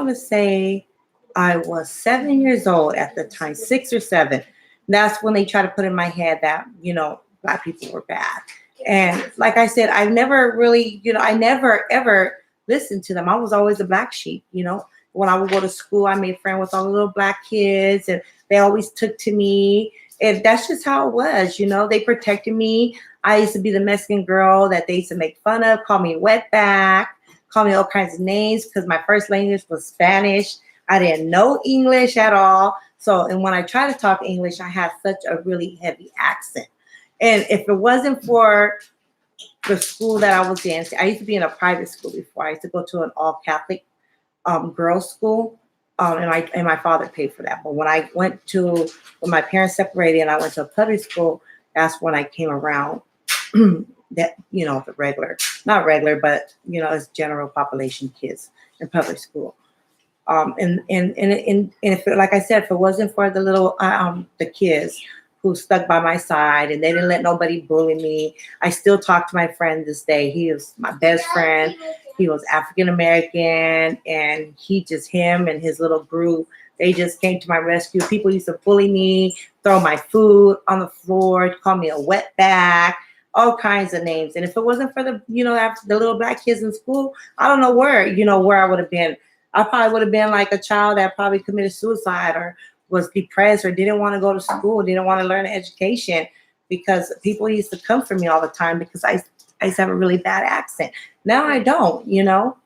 to say I was 7 years old at the time, 6 or 7. That's when they tried to put in my head that, you know, black people were bad. And like I said, I never really, you know, I never ever listened to them. I was always a black sheep, you know. When I would go to school, I made friends with all the little black kids, and they always took to me. And that's just how it was, you know. They protected me. I used to be the Mexican girl that they used to make fun of, call me wetback, call me all kinds of names because my first language was Spanish. I didn't know English at all. So, and when I tried to talk English, I had such a really heavy accent. And if it wasn't for the school that I was in, I used to be in a private school before. I used to go to an all-Catholic girls' school, and my father paid for that. But when my parents separated and I went to a public school, that's when I came around that, you know, not regular, but, you know, it's general population kids in public school. And if, like I said, if it wasn't for the little, the kids who stuck by my side and they didn't let nobody bully me, I still talk to my friend this day. He was my best friend. He was African American, and him and his little group, they just came to my rescue. People used to bully me, throw my food on the floor, call me a wetback, all kinds of names. And if it wasn't for the, you know, the little black kids in school, I don't know where I would have been. I probably would have been like a child that probably committed suicide or was depressed or didn't want to go to school, didn't want to learn education, because people used to come for me all the time because I used to have a really bad accent. Now I don't, you know.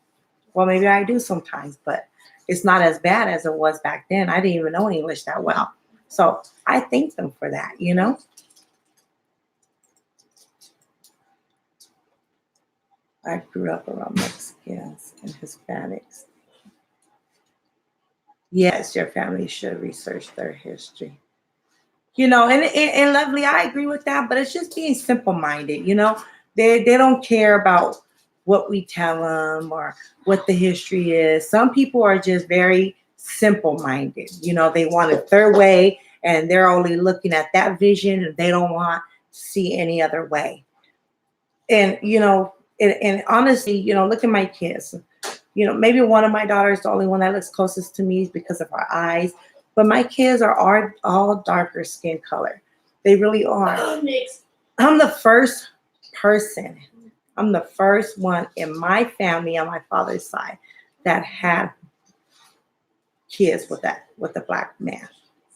Well, maybe I do sometimes, but it's not as bad as it was back then. I didn't even know English that well. So I thank them for that, you know. I grew up around Mexicans and Hispanics. Yes, your family should research their history. You know, and Lovely, I agree with that, but it's just being simple-minded, you know. They don't care about what we tell them or what the history is. Some people are just very simple-minded. You know, they want it their way, and they're only looking at that vision, and they don't want to see any other way. And, you know, and honestly, you know, look at my kids. You know, maybe one of my daughters, the only one that looks closest to me is because of her eyes. But my kids are all darker skin color. They really are. I'm the first person. I'm the first one in my family on my father's side that had kids with the black man.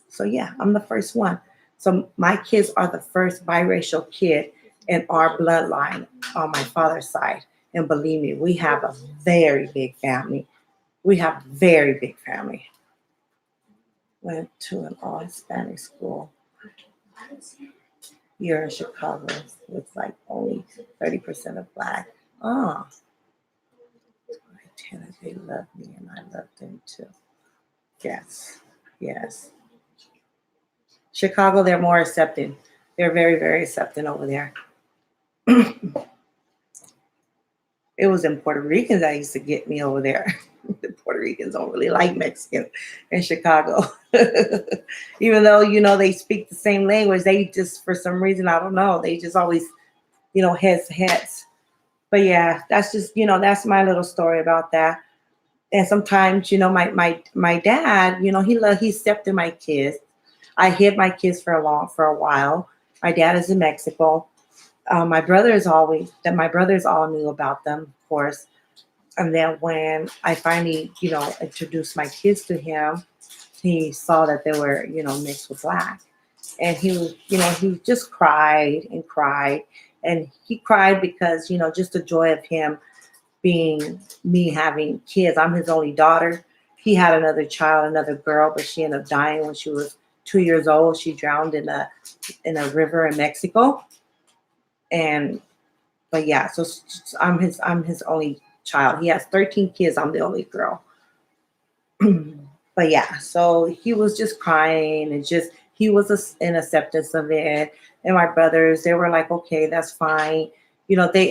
So yeah, I'm the first one. So my kids are the first biracial kid in our bloodline on my father's side. And believe me, we have a very big family. We have a very big family. Went to an all Hispanic school here in Chicago with like only 30% of black. Oh, I tell you, they love me and I love them too. Yes, yes. Chicago, they're more accepting. They're very, very accepting over there. It was in Puerto Ricans that used to get me over there. The Puerto Ricans don't really like Mexicans in Chicago. Even though, they speak the same language, they just, for some reason, I don't know, they just always, heads to heads. But yeah, that's just, that's my little story about that. And sometimes, my dad, he stepped in my kids. I hid my kids for a while. My dad is in Mexico. My brothers all knew about them, of course. And then when I finally, introduced my kids to him, he saw that they were, mixed with black. And he was, he just cried and cried. And he cried because, just the joy of him being me having kids. I'm his only daughter. He had another child, another girl, but she ended up dying when she was 2 years old. She drowned in a river in Mexico. But yeah, so I'm his only child. He has 13 kids. I'm the only girl. But yeah, so he was just crying and he was in acceptance of it. And my brothers, they were like, okay, that's fine.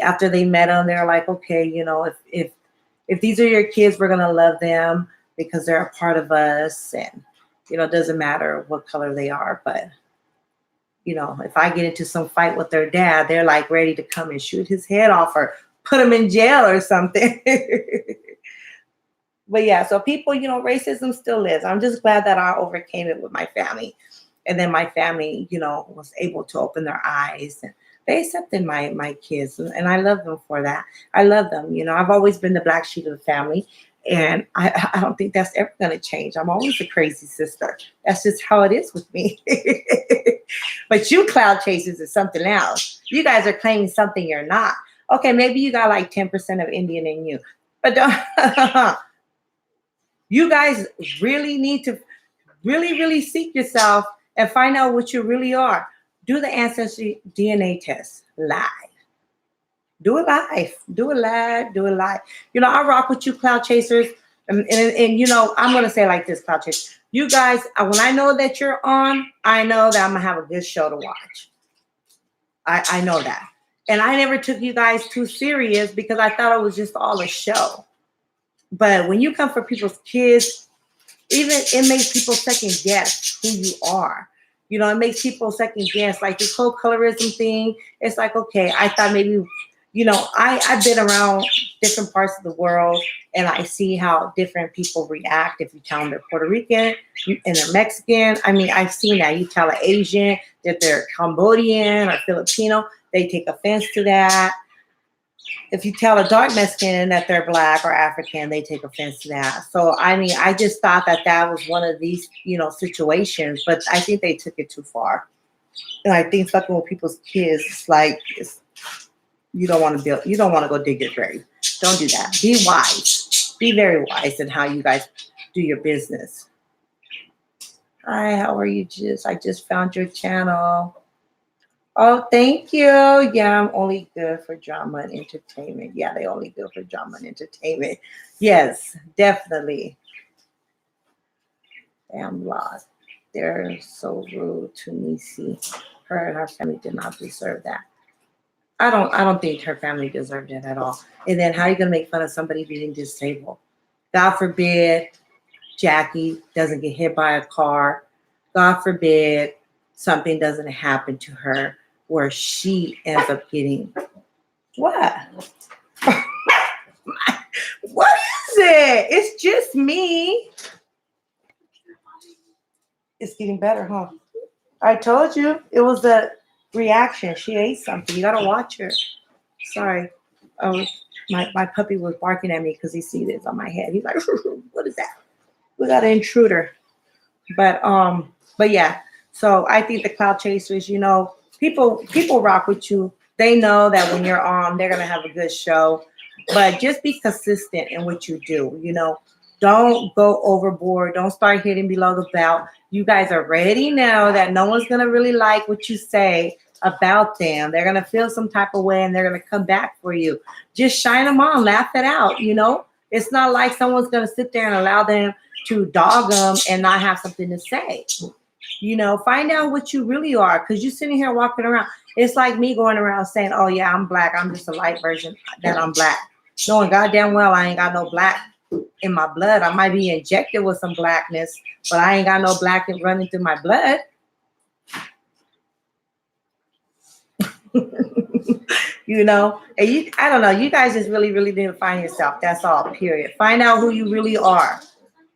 After they met him, they're like, okay, if these are your kids, we're gonna love them because they're a part of us, and it doesn't matter what color they are. But if I get into some fight with their dad, they're like ready to come and shoot his head off or put him in jail or something. But yeah, so people, racism still is. I'm just glad that I overcame it with my family. And then my family, was able to open their eyes, and they accepted my kids. And I love them for that. I love them. I've always been the black sheep of the family. And I don't think that's ever going to change. I'm always a crazy sister. That's just how it is with me. But you cloud chasers is something else. You guys are claiming something you're not. Okay, maybe you got like 10% of Indian in you. But don't, you guys really need to really, really seek yourself and find out what you really are. Do the Ancestry DNA test live. Do it live. Do it live. Do it live. I rock with you, cloud chasers. And I'm going to say like this, cloud chasers. You guys, when I know that you're on, I know that I'm going to have a good show to watch. I know that. And I never took you guys too serious because I thought it was just all a show. But when you come for people's kids, even it makes people second guess who you are. It makes people second guess, like this whole colorism thing. It's like, okay, I thought maybe, I've been around different parts of the world and I see how different people react if you tell them they're Puerto Rican and they're Mexican. I mean, I've seen that. You tell an Asian that they're Cambodian or Filipino, they take offense to that. If you tell a dark Mexican that they're black or African, they take offense to that. So, I mean, I just thought that was one of these, situations, but I think they took it too far. And I think fucking with people's kids, you don't want to go dig your grave. Don't do that. Be wise. Be very wise in how you guys do your business. Hi, how are you? I just found your channel. Oh, thank you. Yeah, I'm only good for drama and entertainment. Yeah, they only good for drama and entertainment. Yes, definitely. Damn lost. They're so rude to Nisi. Her and her family did not deserve that. I don't think her family deserved it at all. And then how are you gonna make fun of somebody being disabled? God forbid Jackie doesn't get hit by a car. God forbid something doesn't happen to her where she ends up getting what? What is it? It's just me. It's getting better, huh? I told you it was a reaction. She ate something. You gotta watch her. Sorry. Oh, my puppy was barking at me because he sees this on my head. He's like, what is that? We got an intruder. But yeah. So I think the cloud chasers, people rock with you. They know that when you're on, they're gonna have a good show. But just be consistent in what you do. Don't go overboard. Don't start hitting below the belt. You guys already know that no one's going to really like what you say about them. They're going to feel some type of way and they're going to come back for you. Just shine them on, laugh it out, you know? It's not like someone's going to sit there and allow them to dog them and not have something to say. You know, find out what you really are, because you're sitting here walking around. It's like me going around saying, oh, yeah, I'm black. I'm just a light version that I'm black. Knowing goddamn well I ain't got no black in my blood. I might be injected with some blackness, but I ain't got no black running through my blood. You know, and I don't know. You guys just really, really need to find yourself. That's all, period. Find out who you really are.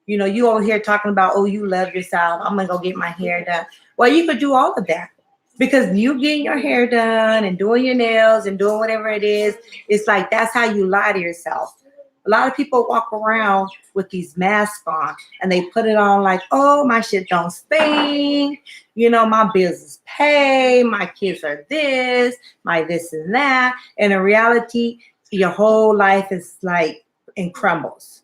You know, you over here talking about, oh, you love yourself. I'm going to go get my hair done. Well, you could do all of that, because you getting your hair done and doing your nails and doing whatever it is, it's like that's how you lie to yourself. A lot of people walk around with these masks on and they put it on like, oh, my shit don't stink. You know, my bills is paid. My kids are this, my this and that. And in reality, your whole life is like in crumbles.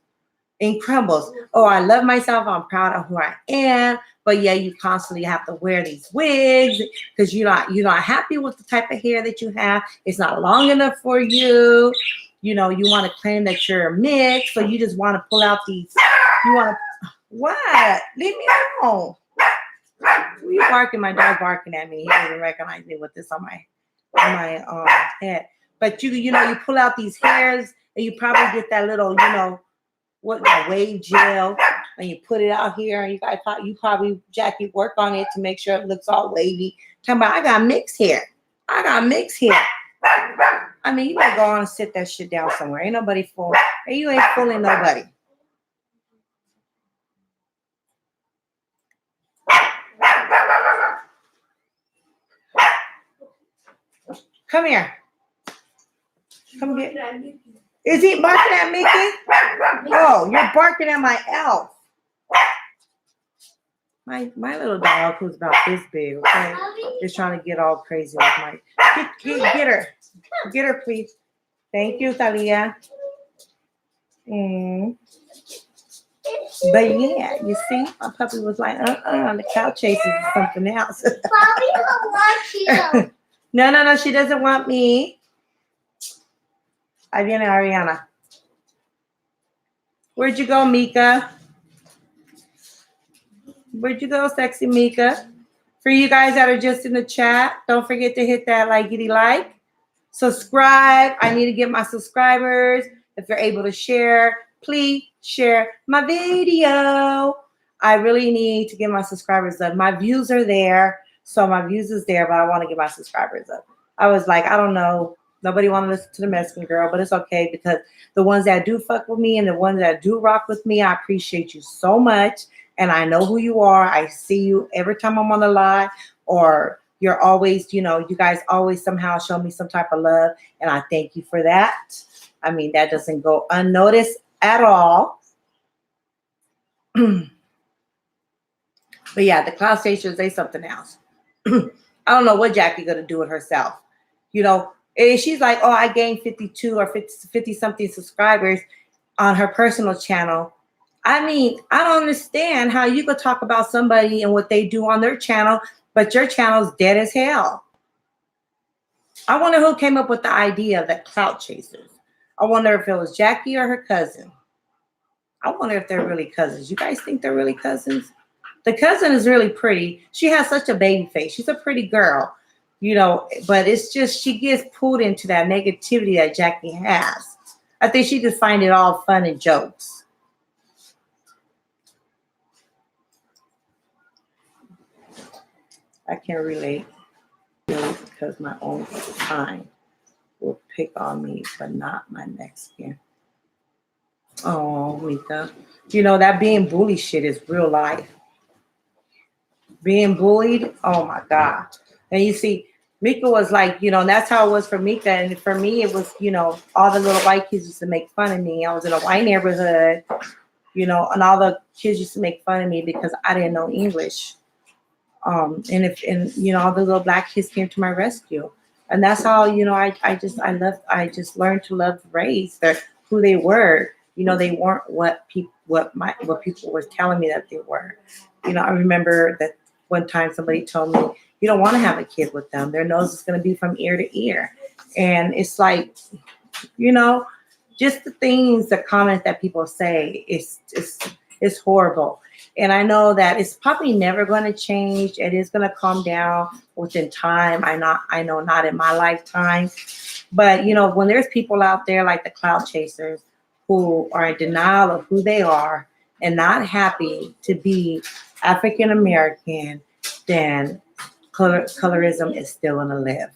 In crumbles. Oh, I love myself. I'm proud of who I am. But yeah, you constantly have to wear these wigs because you're not happy with the type of hair that you have. It's not long enough for you. You know, you want to claim that you're a mix, so you just want to pull out these. You want to what? Leave me alone. Who you barking? My dog barking at me. He doesn't recognize me with this on my head. But you know, you pull out these hairs and you probably get that little, you know, what wave gel, and you put it out here, and you probably Jackie work on it to make sure it looks all wavy. Talking about I got mixed hair. I mean, you better go on and sit that shit down somewhere. Ain't nobody fooling. Hey, you ain't fooling nobody. Come here. Come get. Is he barking at Mickey? Oh, you're barking at my elf. My little dog, who's about this big, okay, is trying to get all crazy with my. Get her. Get her, please. Thank you, Thalia. But yeah, you see, my puppy was like, the cow chases is something else. Bobby will watch you. No, she doesn't want me. Ahí viene Ariana. Where'd you go, Mika? Where'd you go, sexy Mika? For you guys that are just in the chat, don't forget to hit that like. Subscribe. I need to get my subscribers. If you're able to share, please share my video. I really need to get my subscribers up. My views are there. So my views is there, but I want to get my subscribers up. I was like, I don't know. Nobody want to listen to the Mexican girl, but it's okay, because the ones that do fuck with me and the ones that do rock with me, I appreciate you so much. And I know who you are. I see you every time I'm on the live, or you're always, you know, you guys always somehow show me some type of love. And I thank you for that. I mean, that doesn't go unnoticed at all. But yeah, the cloud stations, they something else. I don't know what Jackie gonna do with herself. You know, she's like, oh, I gained 52 or 50 something subscribers on her personal channel. I mean, I don't understand how you could talk about somebody and what they do on their channel, but your channel's dead as hell. I wonder who came up with the idea of the clout chasers. I wonder if it was Jackie or her cousin. I wonder if they're really cousins. You guys think they're really cousins? The cousin is really pretty. She has such a baby face. She's a pretty girl, you know, but it's just she gets pulled into that negativity that Jackie has. I think she just find it all fun and jokes. I can relate because my own kind will pick on me, but not my Mexican. Oh, Mika. You know, that being bully shit is real life. Being bullied, oh my God. And you see, Mika was like, you know, and that's how it was for Mika. And for me, it was, you know, all the little white kids used to make fun of me. I was in a white neighborhood, you know, and all the kids used to make fun of me because I didn't know English. And you know, all the little black kids came to my rescue. And that's how, you know, I just learned to love the race, who they were. You know, they weren't what people were telling me that they were. You know, I remember that one time somebody told me, you don't want to have a kid with them. Their nose is going to be from ear to ear. And it's like, you know, just the comments that people say is horrible. And I know that it's probably never going to change. It is going to calm down within time. I know not in my lifetime. But, you know, when there's people out there like the cloud chasers who are in denial of who they are and not happy to be African American, then colorism is still going to live.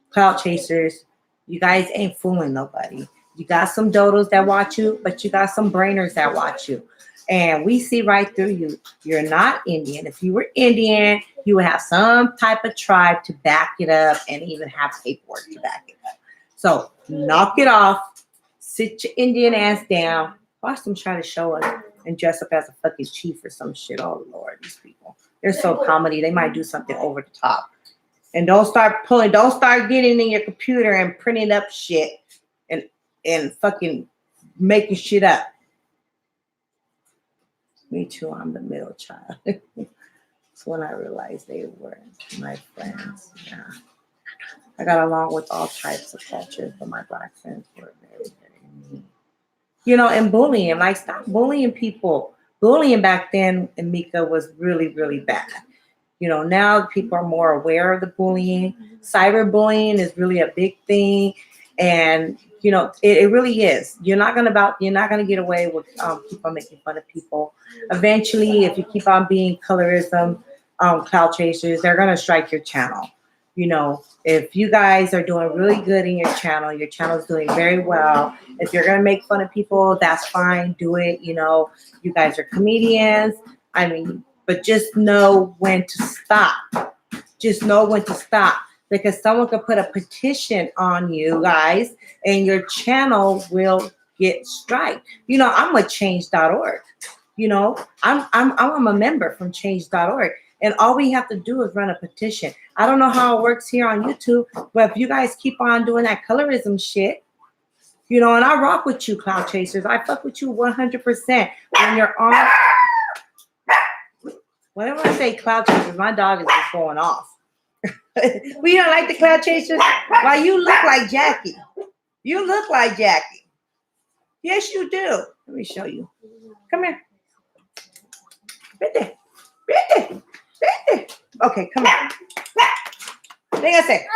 Cloud chasers, you guys ain't fooling nobody. You got some dodos that watch you, but you got some brainers that watch you. And we see right through you. You're not Indian. If you were Indian, you would have some type of tribe to back it up and even have paperwork to back it up. So knock it off. Sit your Indian ass down. Watch them try to show us and dress up as a fucking chief or some shit. Oh, Lord, these people. They're so comedy. They might do something over the top. And don't start getting in your computer and printing up shit and fucking making shit up. Me too, I'm the middle child. That's when I realized they were my friends. Yeah. I got along with all types of cultures, but my Black friends were very, very mean. You know, and bullying, like stop bullying people. Bullying back then in Mika was really, really bad. You know, now people are more aware of the bullying. Cyberbullying is really a big thing. And, you know, it really is. You're not gonna get away with people making fun of people. Eventually, if you keep on being colorism, cloud chasers, they're gonna strike your channel. You know, if you guys are doing really good in your channel is doing very well. If you're gonna make fun of people, that's fine. Do it. You know, you guys are comedians. I mean, but just know when to stop. Just know when to stop. Because someone could put a petition on you guys and your channel will get striked. You know, I'm with change.org. You know, I'm a member from change.org. And all we have to do is run a petition. I don't know how it works here on YouTube, but if you guys keep on doing that colorism shit, you know, and I rock with you, cloud chasers. I fuck with you 100%. When you're on, whenever I say cloud chasers, my dog is just going off. We don't like the cloud chasers. Why, you look like Jackie. You look like Jackie. Yes, you do. Let me show you. Come here. Right there. Right there. Right there. Okay, come here. What I say?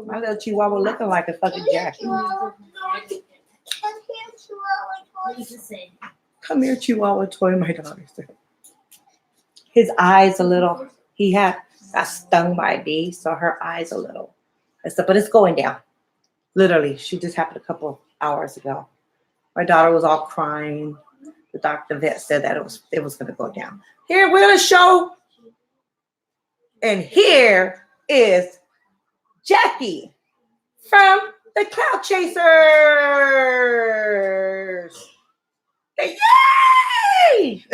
My little chihuahua looking like a fucking Jackie. Come here, chihuahua toy, my daughter said. His eyes a little, he got stung by a bee, so her eyes a little. But it's going down. Literally, she just happened a couple hours ago. My daughter was all crying. The vet said that it was going to go down. Here, we're going to show. And here is Jackie from the Cloud Chasers. Yay!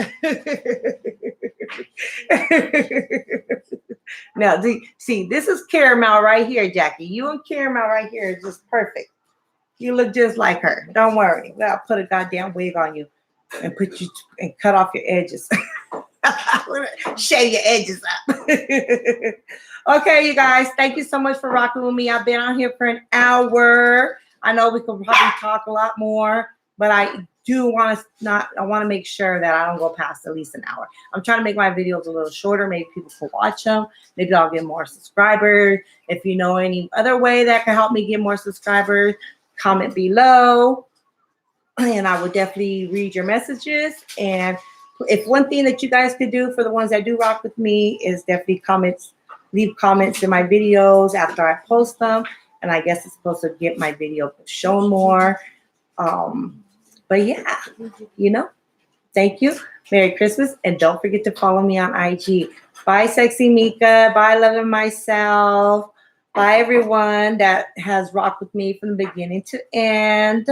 Now, see, this is Caramel right here, Jackie. You and Caramel right here is just perfect. You look just like her. Don't worry. I'll put a goddamn wig on you and cut off your edges. Shave your edges up. Okay, you guys. Thank you so much for rocking with me. I've been on here for an hour. I know we could probably talk a lot more, but I want to make sure that I don't go past at least an hour. I'm trying to make my videos a little shorter. Maybe people can watch them. Maybe I'll get more subscribers. If you know any other way that can help me get more subscribers, comment below. And I will definitely read your messages. And if one thing that you guys could do for the ones that do rock with me is definitely leave comments in my videos after I post them. And I guess it's supposed to get my video shown more. But yeah, you know, thank you. Merry Christmas. And don't forget to follow me on IG. Bye, Sexy Mika. Bye, Loving Myself. Bye, everyone that has rocked with me from the beginning to end.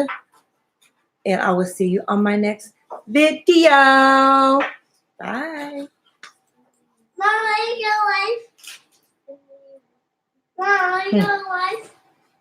And I will see you on my next video. Bye. Bye, your wife. Bye, your wife.